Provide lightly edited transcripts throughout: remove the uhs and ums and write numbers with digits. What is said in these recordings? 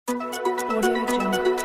Audio Jungle.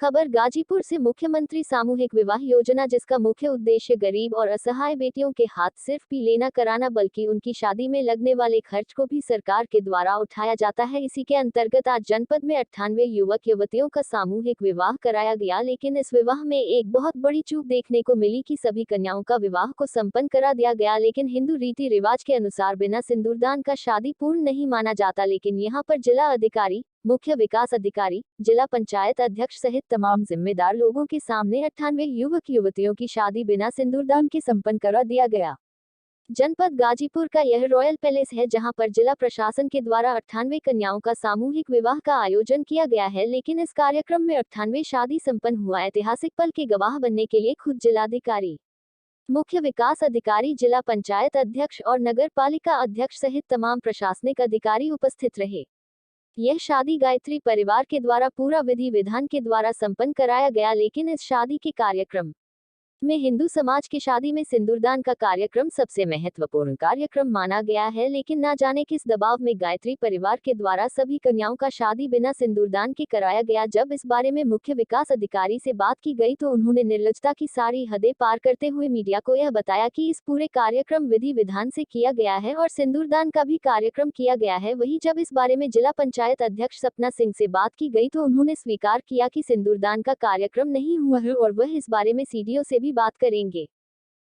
खबर गाजीपुर से मुख्यमंत्री सामूहिक विवाह योजना जिसका मुख्य उद्देश्य गरीब और असहाय बेटियों के हाथ सिर्फ पी लेना कराना बल्कि उनकी शादी में लगने वाले खर्च को भी सरकार के द्वारा उठाया जाता है। इसी के अंतर्गत आज जनपद में 98 युवक युवतियों का सामूहिक विवाह कराया गया, लेकिन इस विवाह में एक बहुत बड़ी चूक देखने को मिली कि सभी कन्याओं का विवाह को संपन्न करा दिया गया, लेकिन हिंदू रीति रिवाज के अनुसार बिना सिंदूरदान का शादी पूर्ण नहीं माना जाता। लेकिन यहाँ पर जिला अधिकारी, मुख्य विकास अधिकारी, जिला पंचायत अध्यक्ष सहित तमाम जिम्मेदार लोगों के सामने 98 युवक युवतियों की शादी बिना सिंदूरदान के संपन्न करा दिया गया। जनपद गाजीपुर का यह रॉयल पैलेस है जहां पर जिला प्रशासन के द्वारा 98 कन्याओं का सामूहिक विवाह का आयोजन किया गया है, लेकिन इस कार्यक्रम में 98 शादी संपन्न हुआ। ऐतिहासिक पल के गवाह बनने के लिए खुद जिलाधिकारी, मुख्य विकास अधिकारी, जिला पंचायत अध्यक्ष और नगर पालिका अध्यक्ष सहित तमाम प्रशासनिक अधिकारी उपस्थित रहे। यह शादी गायत्री परिवार के द्वारा पूरा विधि विधान के द्वारा संपन्न कराया गया, लेकिन इस शादी के कार्यक्रम में हिंदू समाज की शादी में सिंदूरदान का कार्यक्रम सबसे महत्वपूर्ण कार्यक्रम माना गया है। लेकिन ना जाने किस दबाव में गायत्री परिवार के द्वारा सभी कन्याओं का शादी बिना सिंदूरदान के कराया गया। जब इस बारे में मुख्य विकास अधिकारी से बात की गई तो उन्होंने निर्लजता की सारी हदें पार करते हुए मीडिया को यह बताया कि इस पूरे कार्यक्रम विधि विधान से किया गया है और सिंदूरदान का भी कार्यक्रम किया गया है। वहीं जब इस बारे में जिला पंचायत अध्यक्ष सपना सिंह से बात की गई तो उन्होंने स्वीकार किया कि सिंदूरदान का कार्यक्रम नहीं हुआ है और वह इस बारे में सीडीओ से भी बात करेंगे।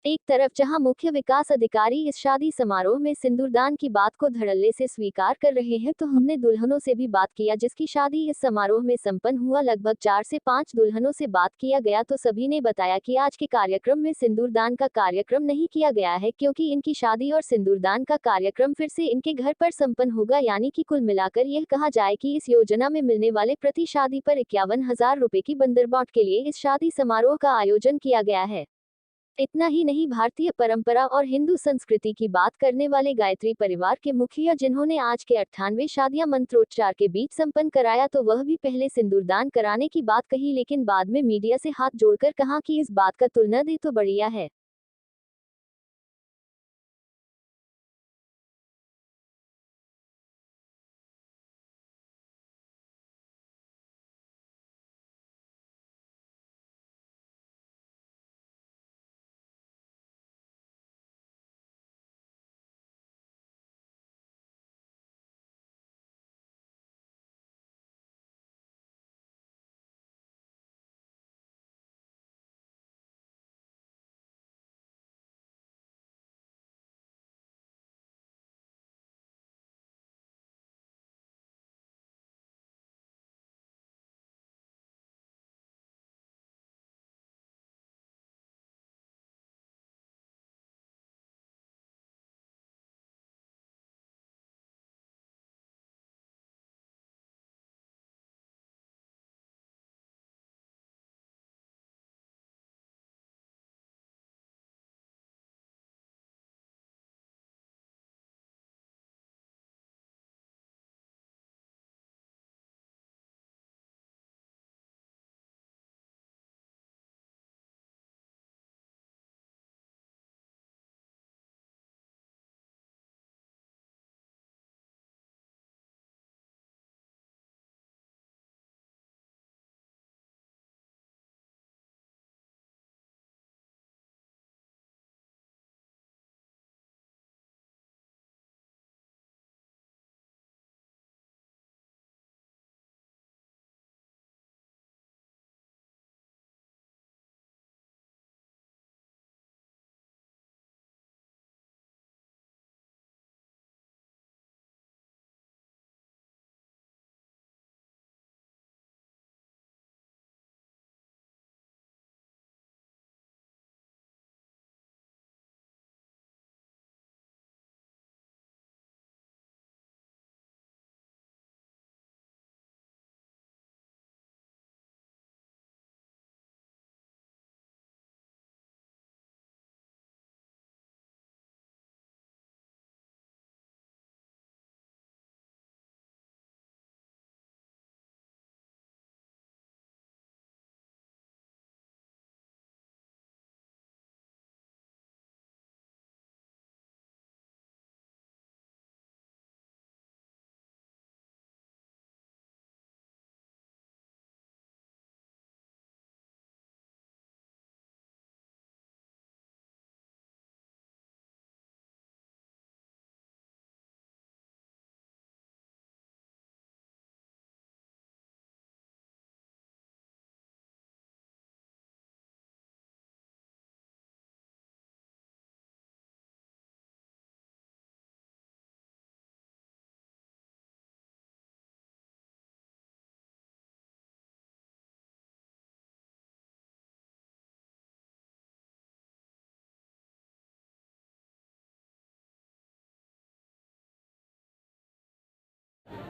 एक तरफ जहां मुख्य विकास अधिकारी इस शादी समारोह में सिंदूरदान की बात को धड़ल्ले से स्वीकार कर रहे हैं, तो हमने दुल्हनों से भी बात किया जिसकी शादी इस समारोह में संपन्न हुआ। लगभग 4 से 5 दुल्हनों से बात किया गया तो सभी ने बताया कि आज के कार्यक्रम में सिंदूरदान का कार्यक्रम नहीं किया गया है, क्योंकि इनकी शादी और सिंदूरदान का कार्यक्रम फिर से इनके घर पर संपन्न होगा। यानी कि कुल मिलाकर यह कहा जाए कि इस योजना में मिलने वाले प्रति शादी पर 51,000 रुपए की बंदरबांट के लिए इस शादी समारोह का आयोजन किया गया है। इतना ही नहीं, भारतीय परंपरा और हिंदू संस्कृति की बात करने वाले गायत्री परिवार के मुखिया जिन्होंने आज के 98 शादियां मंत्रोच्चार के बीच संपन्न कराया, तो वह भी पहले सिंदूरदान कराने की बात कही, लेकिन बाद में मीडिया से हाथ जोड़कर कहा कि इस बात का तुलना दे तो बढ़िया है।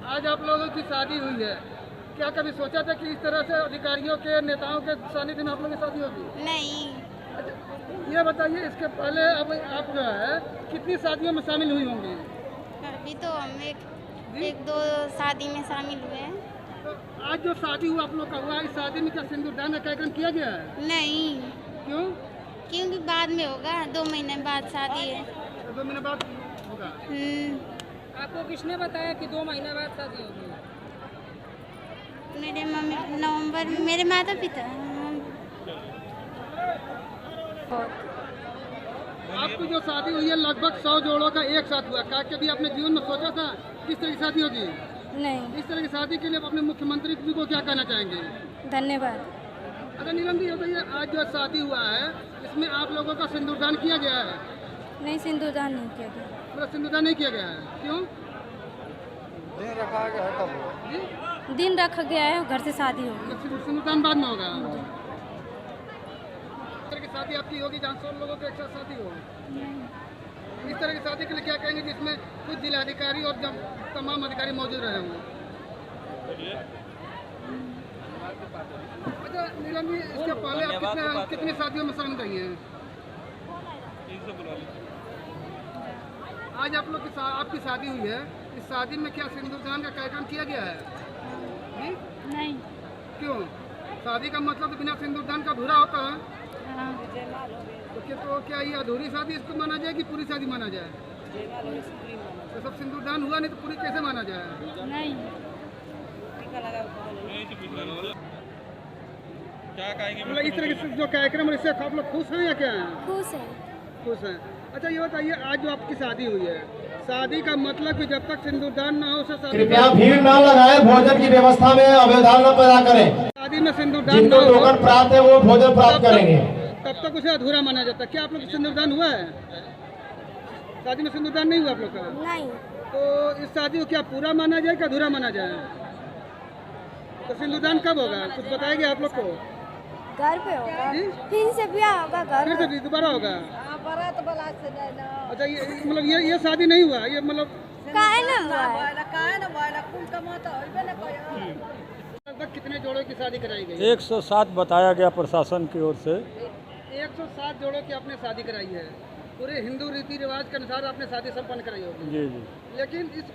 आज आप लोगों की शादी हुई है, क्या कभी सोचा था कि इस तरह से अधिकारियों के नेताओं के सानिध्य में आप लोगों की शादी होगी? नहीं। अच्छा, ये बताइए इसके पहले अब आप जो है कितनी शादियों में शामिल हुई होंगी? अभी तो हम एक दो शादी में शामिल हुए हैं। तो आज जो शादी हुआ आप लोग का हुआ, इस शादी में क्या सिंदूरदान का कार्यक्रम किया गया है? नहीं, क्यों? क्योंकि बाद में होगा, 2 महीने बाद शादी है। 2 महीने बाद होगा। आपको किसने बताया कि 2 महीने बाद शादी होगी? मेरे मम्मी नवंबर में, मेरे माता पिता। आपकी जो शादी हुई है लगभग 100 जोड़ों का एक साथ हुआ, क्या कभी आपने जीवन में सोचा था किस तरह की शादी होगी? नहीं। इस तरह की शादी के लिए आप अपने मुख्यमंत्री जी को क्या कहना चाहेंगे? धन्यवाद। अच्छा नीलम जी, बताइए आज जो शादी हुआ है इसमें आप लोगों का सिंदूरदान किया गया है? नहीं, सिंदूरदान नहीं किया गया। पूरा सिंदूरदान नहीं किया गया है, क्यों? दिन रखा गया है तब जी? दिन रखा गया है, घर से शादी होगी। सिंदूरदान बाद में होगा। इस तरह की शादी आपकी होगी जहाँ 100 लोगों की एक साथ शादी हो? इस तरह की शादी के लिए क्या कहेंगे जिसमें कुछ जिलाधिकारी और जब तमाम अधिकारी मौजूद रहे होंगे? अच्छा नीलम जी, इसके पहले आप कितनी शादियों में शामिल रही हैं? आज आप लोग की आपकी शादी हुई है, इस शादी में क्या सिंदूरदान का कार्यक्रम किया गया है? जी? नहीं। क्यों? शादी का मतलब तो बिना सिंदूरदान का अधूरा होता है। तो क्या ये अधूरी शादी इसको माना जाए कि पूरी शादी माना जाए? तो सब सिंदूरदान हुआ नहीं तो पूरी कैसे माना जाए? नहीं। क्या कहेंगे? मतलब इस तरह के जो कार्यक्रम है इससे आप लोग खुश हैं या क्या हैं? खुश है। खुश हैं। अच्छा ये बताइए आज जो आपकी शादी हुई है, शादी का मतलब कि जब तक सिंदूरदान ना हो उसे शादी कृपया भीड़ न लगाए, भोजन की व्यवस्था में अव्यवधान न पैदा करें। शादी में सिंदूरदान जिनको ना हो टोकन प्राप्त है वो भोजन प्राप्त करेंगे। तब तक उसे अधूरा माना जाता है। क्या आप लोग का सिंदूरदान हुआ है? शादी में सिंदूरदान नहीं हुआ आप लोग का? नहीं। तो इस शादी को क्या पूरा माना जाए कि अधूरा माना जाए? तो सिंदूरदान कब होगा कुछ बताएंगे आप लोग को? घर पे होगा। जी? फिर से ब्याह होगा घर फिर से दोबारा होगा? बारात वाला से अच्छा ये मतलब ये शादी नहीं हुआ, ये मतलब काहे ना हुआ है? लगभग कितने जोड़ों की शादी कराई गई? 107 बताया गया प्रशासन की ओर से। 107 जोड़ों की आपने शादी कराई है, पूरे हिंदू रीति रिवाज के अनुसार आपने शादी संपन्न कराई होगी। जी जी। लेकिन इस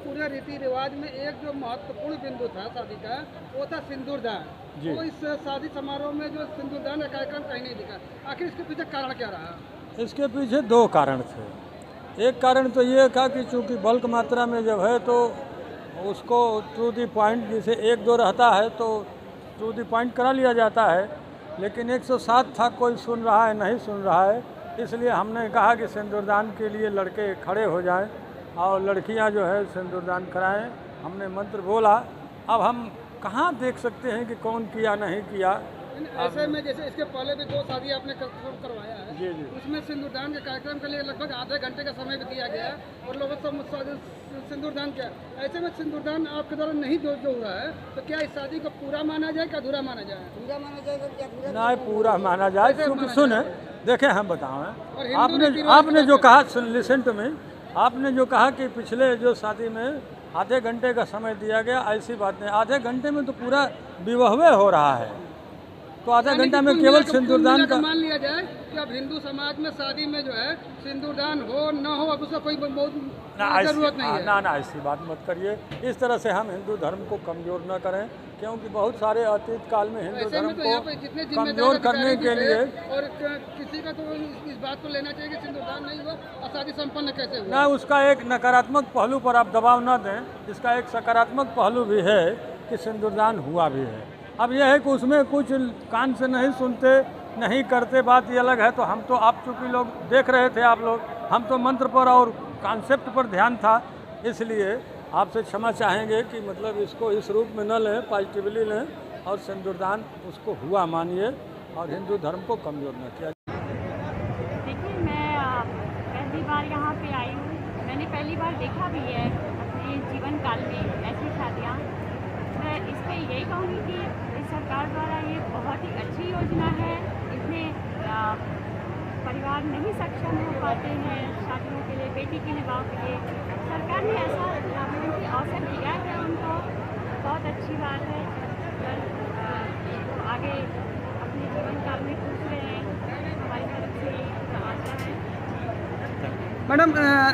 पूरे रीति रिवाज में एक जो महत्वपूर्ण बिंदु था शादी का, वो था सिंदूरदान। जी। तो इस शादी समारोह में जो सिंदूरदान का कार्यक्रम कहीं नहीं दिखा, आखिर इसके पीछे कारण क्या रहा? इसके पीछे 2 कारण थे। एक कारण तो ये था कि चूँकि बल्क मात्रा में जब है तो उसको टू दी पॉइंट, जैसे 1-2 रहता है तो टू दी पॉइंट करा लिया जाता है, लेकिन 107 था, कोई सुन रहा है नहीं सुन रहा है, इसलिए हमने कहा कि सिंदूरदान के लिए लड़के खड़े हो जाएं और लड़कियां जो है सिंदूरदान कराएं। हमने मंत्र बोला, अब हम कहाँ देख सकते हैं कि कौन किया नहीं किया। ऐसे में जैसे इसके पहले भी 2 शादी आपने करवाया है, जी जी। उसमें सिंदूरदान के कार्यक्रम के लिए लगभग आधे घंटे का समय भी दिया गया है और लोगों से सिंदूरदान किया। ऐसे में सिंदूरदान आपके द्वारा नहीं जो हुआ है, तो क्या इस शादी को पूरा माना जाए कि अधूरा माना जाए? पूरा माना जाए। नहीं, पूरा माना जाए। क्योंकि सुने देखें, हम बताएं, आपने आपने जो कहा, लिसन टू मी, आपने जो कहा कि पिछले जो शादी में आधे घंटे का समय दिया गया, ऐसी बात नहीं। आधे घंटे में तो पूरा विवाह हो रहा है, तो आधा घंटा में केवल सिंदूरदान का मान लिया जाए कि अब हिंदू समाज में शादी में जो है सिंदूरदान हो न हो अब उसका कोई जरूरत नहीं है। ना ऐसी बात मत करिए। इस तरह से हम हिंदू धर्म को कमज़ोर न करें, क्योंकि बहुत सारे अतीत काल में हिंदू धर्म को कमज़ोर करने के लिए और किसी का तो इस बात को लेना चाहिए कि सिंदूरदान नहीं हुआ और शादी संपन्न कैसे हुआ। ना, उसका एक नकारात्मक पहलू पर आप दबाव न दें। इसका एक सकारात्मक पहलू भी है कि सिंदूरदान हुआ भी है। अब यह है कि उसमें कुछ कान से नहीं सुनते, नहीं करते, बात ये अलग है। तो हम तो, आप चूँकि लोग देख रहे थे, आप लोग, हम तो मंत्र पर और कॉन्सेप्ट पर ध्यान था, इसलिए आपसे क्षमा चाहेंगे कि मतलब इसको इस रूप में न लें, पॉजिटिवली लें और सिंदूरदान उसको हुआ मानिए और हिंदू धर्म को कमज़ोर न किया। देखिए, मैं पहली बार यहाँ पे आई हूँ। मैंने पहली बार देखा भी है अपने जीवन काल में ऐसी शादियाँ। मैं इस पर यही कहूँगी कि इस सरकार द्वारा ये बहुत ही अच्छी योजना है। इसमें परिवार नहीं सक्षम हो पाते हैं शादियों के लिए, बेटी के विवाह के लिए, सरकार ने ऐसा लाभान्वित अवसर दिया है उनको, बहुत अच्छी बात है। तो आगे अपने जीवन काल में खुश रहें, हमारी तरफ से यही आशा है। मैडम,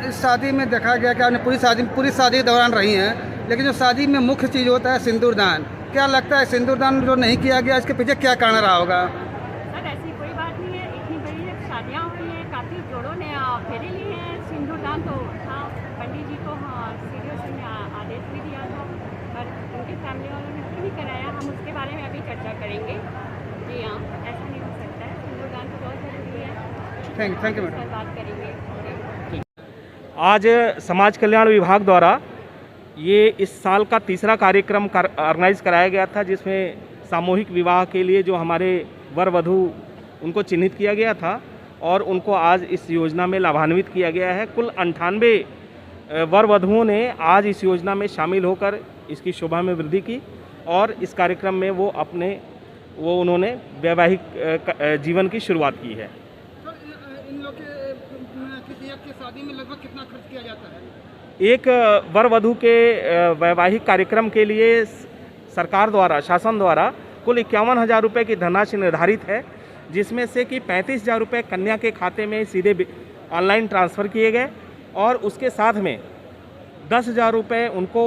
इस शादी में देखा गया कि आपने पूरी शादी के दौरान रही हैं, लेकिन जो शादी में मुख्य चीज़ होता है सिंदूरदान, क्या लगता है सिंदूरदान जो नहीं किया गया इसके पीछे क्या कारण रहा होगा? सर ऐसी कोई बात नहीं है, इतनी बड़ी शादियाँ हुई हैं, काफ़ी जोड़ों ने फेरे लिए हैं, सिंदूरदान तो हाँ पंडित जी को सीरियस में आदेश भी दिया था, पर उनके फैमिली वालों ने क्यों नहीं कराया, हम उसके बारे में अभी चर्चा करेंगे। जी हाँ, ऐसा नहीं हो सकता है, सिंदूरदान तो बहुत ज़रूरी है। Thank you madam. बात करेंगे। आज समाज कल्याण विभाग द्वारा ये इस साल का तीसरा कार्यक्रम ऑर्गेनाइज कराया गया था, जिसमें सामूहिक विवाह के लिए जो हमारे वर वधू उनको चिन्हित किया गया था और उनको आज इस योजना में लाभान्वित किया गया है। कुल 98 वर वधुओं ने आज इस योजना में शामिल होकर इसकी शोभा में वृद्धि की और इस कार्यक्रम में उन्होंने वैवाहिक जीवन की शुरुआत की है। इन लोग के शादी में लगभग कितना खर्च किया जाता है? एक वर वधू के वैवाहिक कार्यक्रम के लिए सरकार द्वारा, शासन द्वारा कुल 51,000 रुपये की धनराशि निर्धारित है, जिसमें से कि 35,000 रुपये कन्या के खाते में सीधे ऑनलाइन ट्रांसफ़र किए गए और उसके साथ में 10,000 रुपये उनको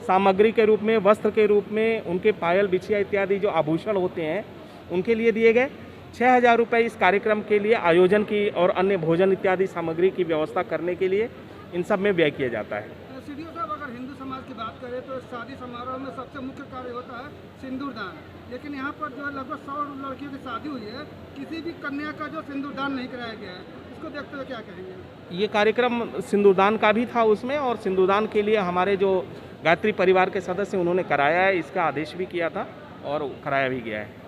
सामग्री के रूप में, वस्त्र के रूप में, उनके पायल, बिछिया इत्यादि जो आभूषण होते हैं उनके लिए दिए गए। 6,000 रुपये इस कार्यक्रम के लिए आयोजन की और अन्य भोजन इत्यादि सामग्री की व्यवस्था करने के लिए इन सब में व्यय किया जाता है। सीडीओ साहब, अगर हिंदू समाज की बात करें तो शादी समारोह में सबसे मुख्य कार्य होता है सिंदूरदान, लेकिन यहाँ पर जो लगभग 100 लड़कियों की शादी हुई है, किसी भी कन्या का जो सिंदूरदान नहीं कराया गया है, इसको देखते हुए क्या कहेंगे? ये कार्यक्रम सिंदूरदान का भी था उसमें, और सिंदूरदान के लिए हमारे जो गायत्री परिवार के सदस्य उन्होंने कराया है, इसका आदेश भी किया था और कराया भी गया है।